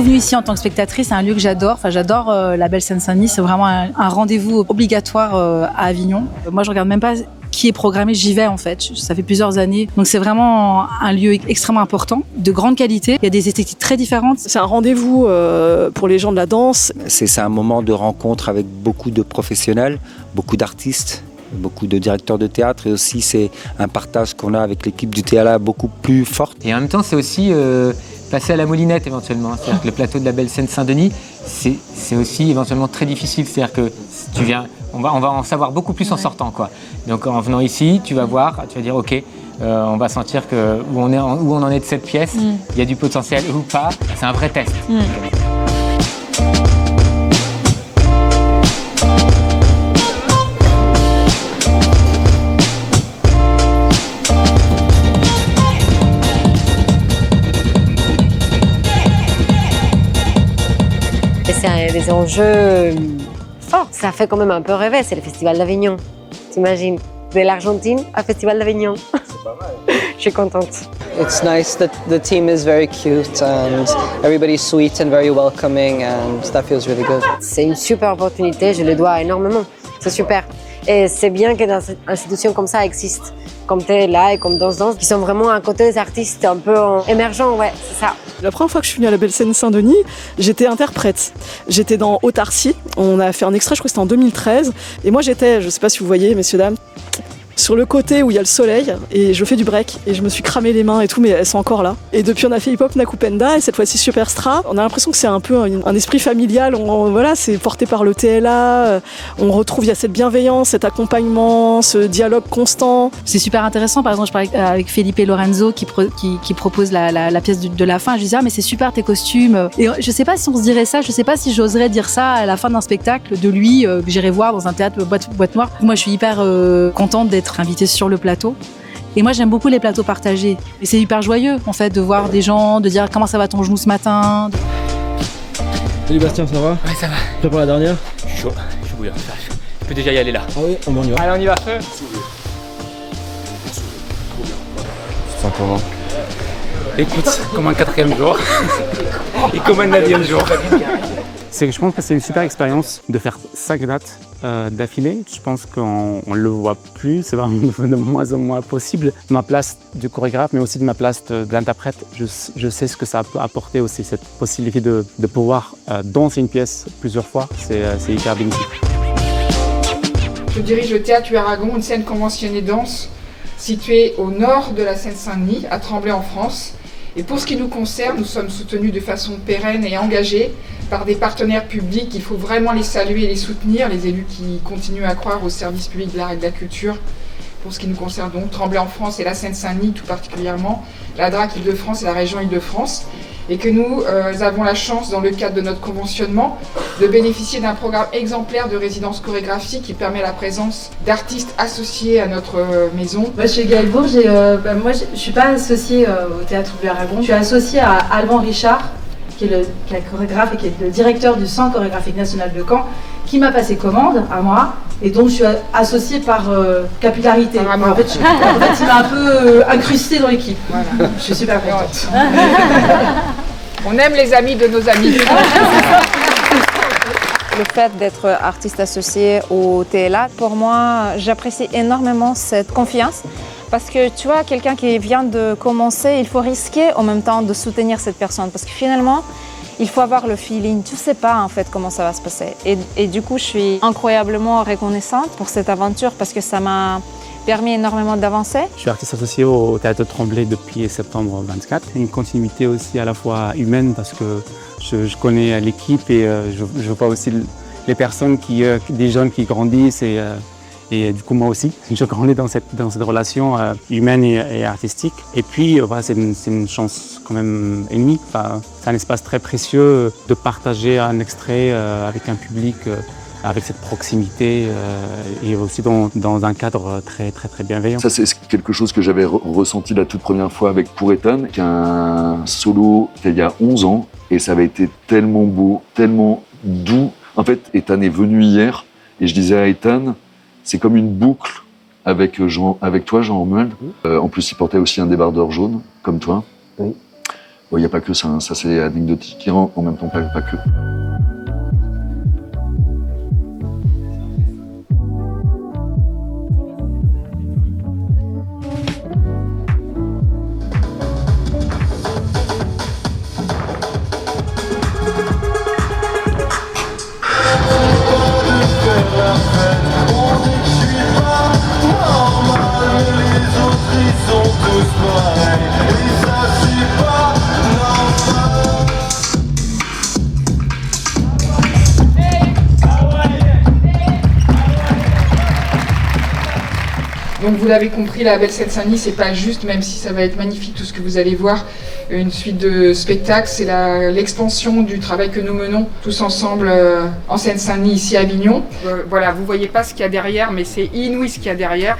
venue ici en tant que spectatrice, c'est un lieu que j'adore. Enfin, j'adore la Belle Seine-Saint-Denis. C'est vraiment un rendez-vous obligatoire à Avignon. Moi, je regarde même pas qui est programmé, j'y vais en fait. Ça fait plusieurs années. Donc c'est vraiment un lieu extrêmement important, de grande qualité. Il y a des esthétiques très différentes. C'est un rendez-vous pour les gens de la danse. C'est un moment de rencontre avec beaucoup de professionnels, beaucoup d'artistes, beaucoup de directeurs de théâtre, et aussi c'est un partage qu'on a avec l'équipe du TLA beaucoup plus forte. Et en même temps, c'est aussi passer à la moulinette éventuellement. C'est-à-dire que le plateau de la Belle Seine-Saint-Denis, c'est aussi éventuellement très difficile. C'est-à-dire que tu viens, on va en savoir beaucoup plus en sortant, quoi. Donc en venant ici, tu vas voir, tu vas dire ok, on va sentir que où on en est de cette pièce, il y a du potentiel ou pas. C'est un vrai test. C'est des enjeux forts. Ça fait quand même un peu rêver, c'est le Festival d'Avignon. T'imagines, de l'Argentine au Festival d'Avignon. C'est pas mal. Je suis contente. It's nice that the team is very cute and everybody's sweet and very welcoming and that feels really good. C'est une super opportunité, je le dois énormément. C'est super. Et c'est bien que des institutions comme ça existent, comme TLA et comme Danse Danse, qui sont vraiment à côté des artistes un peu émergents, ouais, c'est ça. La première fois que je suis venue à la Belle Seine-Saint-Denis, j'étais interprète. J'étais dans Autarcie, on a fait un extrait, je crois que c'était en 2013. Et moi j'étais, je ne sais pas si vous voyez, messieurs, dames, sur le côté où il y a le soleil, et je fais du break, et je me suis cramé les mains et tout, mais elles sont encore là. Et depuis on a fait Hip Hop Nakupenda, et cette fois-ci Superstra. On a l'impression que c'est un peu un esprit familial, voilà, c'est porté par le TLA, on retrouve, il y a cette bienveillance, cet accompagnement, ce dialogue constant. C'est super intéressant. Par exemple, je parlais avec Felipe Lorenzo qui propose la pièce de la fin. Je lui disais, mais c'est super tes costumes. Et je sais pas si on se dirait ça, je sais pas si j'oserais dire ça à la fin d'un spectacle de lui que j'irai voir dans un théâtre boîte noire. Moi, je suis hyper contente d'être invitée sur le plateau. Et moi, j'aime beaucoup les plateaux partagés. Et c'est hyper joyeux, en fait, de voir des gens, de dire comment ça va ton genou ce matin. Salut Bastien, ça va? Ouais, ça va. Prêt pour la dernière? Je suis chaud, je suis bouillant. Je peux déjà y aller là. Ah oui, on y va. Allez, on y va, feu. Tu te sens comment? Écoute, comme un 4e jour et comme un 9e jour. Je pense que c'est une super expérience de faire 5 dates d'affilée. Je pense qu'on ne le voit plus, c'est vraiment de moins en moins possible. De ma place de chorégraphe, mais aussi de ma place d'interprète, je sais ce que ça peut apporter aussi, cette possibilité de pouvoir danser une pièce plusieurs fois, c'est hyper bénéfique. Je dirige le Théâtre Aragon, une scène conventionnée danse située au nord de la Seine-Saint-Denis, à Tremblay en France. Et pour ce qui nous concerne, nous sommes soutenus de façon pérenne et engagée par des partenaires publics. Il faut vraiment les saluer et les soutenir, les élus qui continuent à croire au service public de l'art et de la culture. Pour ce qui nous concerne donc, Tremblay en France et la Seine-Saint-Denis tout particulièrement, la DRAC Île-de-France et la région Île-de-France. Et que nous avons la chance, dans le cadre de notre conventionnement, de bénéficier d'un programme exemplaire de résidence chorégraphique qui permet la présence d'artistes associés à notre maison. Moi, je suis Gaëlle Bourges et moi, je ne suis pas associée au Théâtre de Aragon. Je suis associée à Alban Richard, qui est le chorégraphe et qui est le directeur du Centre chorégraphique national de Caen, qui m'a passé commande à moi. Et donc, je suis associée par capillarité. En fait, il m'a un peu incrustée dans l'équipe. Voilà. Je suis super contente. On aime les amis de nos amis. Le fait d'être artiste associé au TLA, pour moi, j'apprécie énormément cette confiance. Parce que tu vois, quelqu'un qui vient de commencer, il faut risquer en même temps de soutenir cette personne. Parce que finalement, il faut avoir le feeling. Tu ne sais pas en fait comment ça va se passer. Et du coup, je suis incroyablement reconnaissante pour cette aventure parce que ça m'a permis énormément d'avancer. Je suis artiste associé au Théâtre de Tremblay depuis septembre 24. Une continuité aussi à la fois humaine parce que je connais l'équipe et je vois aussi les personnes, des jeunes qui grandissent et du coup moi aussi, je grandis dans cette relation humaine et artistique. Et puis voilà, c'est une chance quand même ennemie. Enfin, c'est un espace très précieux de partager un extrait avec un public, avec cette proximité et aussi dans un cadre très très très bienveillant. Ça c'est quelque chose que j'avais ressenti la toute première fois avec Pour Ethan, qu'un solo il y a 11 ans et ça avait été tellement beau, tellement doux. En fait, Ethan est venu hier et je disais à Ethan, c'est comme une boucle avec toi, Jean Hommel. En plus, il portait aussi un débardeur jaune, comme toi. Oui. Il n'y a pas que ça, hein. Ça c'est anecdotique, en même temps pas que. Donc vous l'avez compris, la Belle Seine-Saint-Denis, c'est pas juste, même si ça va être magnifique tout ce que vous allez voir, une suite de spectacles, c'est l'expansion du travail que nous menons tous ensemble en Seine-Saint-Denis, ici à Avignon. Voilà, vous voyez pas ce qu'il y a derrière, mais c'est inouï ce qu'il y a derrière.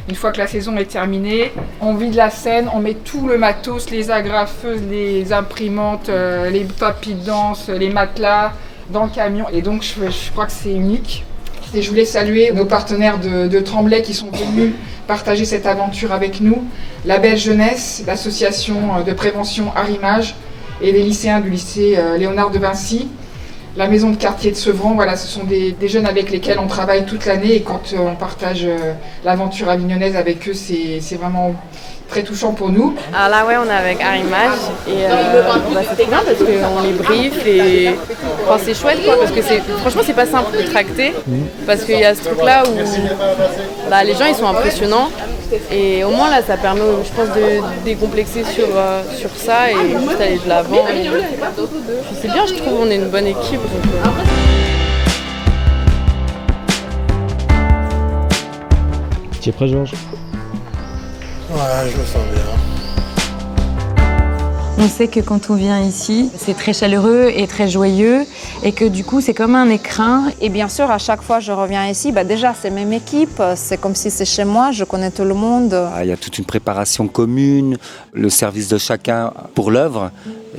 Une fois que la saison est terminée, on vide la scène, on met tout le matos, les agrafeuses, les imprimantes, les tapis de danse, les matelas dans le camion. Et donc je crois que c'est unique. Et je voulais saluer nos partenaires de Tremblay qui sont venus partager cette aventure avec nous, la Belle Jeunesse, l'association de prévention Arrimage et les lycéens du lycée Léonard de Vinci, la maison de quartier de Sevran. Voilà, ce sont des jeunes avec lesquels on travaille toute l'année et quand on partage l'aventure avignonnaise avec eux, c'est vraiment très touchant pour nous. Alors là, ouais, on est avec Arrimage et c'est bien parce qu'on les briefe et enfin, c'est chouette quoi, parce que franchement c'est pas simple de tracter parce qu'il y a ce truc là où les gens ils sont impressionnants et au moins là ça permet je pense de décomplexer sur ça et juste aller de l'avant. Puis c'est bien, je trouve, on est une bonne équipe. Tu es prêt, Georges? Ouais, je me sens bien. On sait que quand on vient ici, c'est très chaleureux et très joyeux et que du coup, c'est comme un écrin. Et bien sûr, à chaque fois que je reviens ici, déjà, c'est même équipe. C'est comme si c'est chez moi, je connais tout le monde. Il y a toute une préparation commune, le service de chacun pour l'œuvre.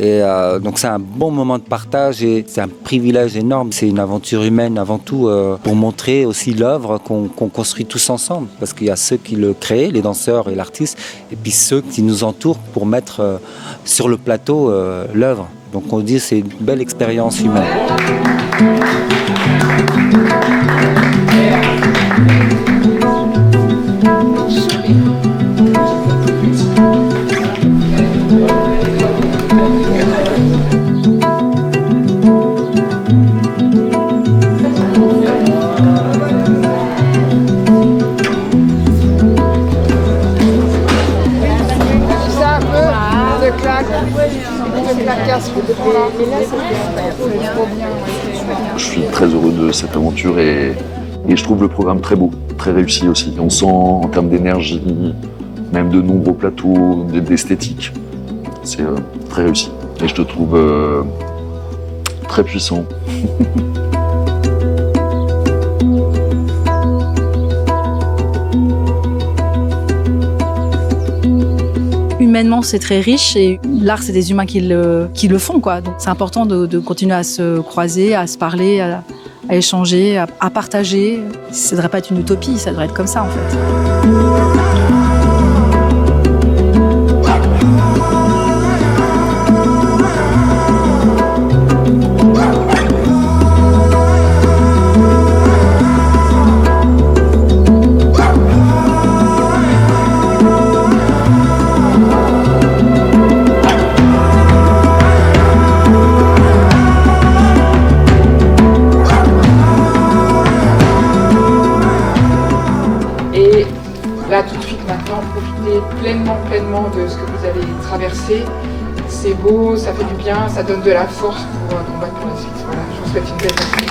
Et donc c'est un bon moment de partage et c'est un privilège énorme. C'est une aventure humaine avant tout pour montrer aussi l'œuvre qu'on construit tous ensemble. Parce qu'il y a ceux qui le créent, les danseurs et l'artiste, et puis ceux qui nous entourent pour mettre sur le plateau l'œuvre. Donc on dit que c'est une belle expérience humaine. Je suis très heureux de cette aventure et je trouve le programme très beau, très réussi aussi. On sent en termes d'énergie, même de nombreux plateaux, d'esthétique, c'est très réussi. Et je te trouve très puissant. Humainement, c'est très riche et l'art, c'est des humains qui le font, quoi. Donc, c'est important de continuer à se croiser, à se parler, à échanger, à partager. Ça ne devrait pas être une utopie, ça devrait être comme ça, en fait. Là, tout de suite, maintenant, profitez pleinement de ce que vous allez traverser. C'est beau, ça fait du bien, ça donne de la force pour combattre pour la suite. Voilà, je vous souhaite une belle journée.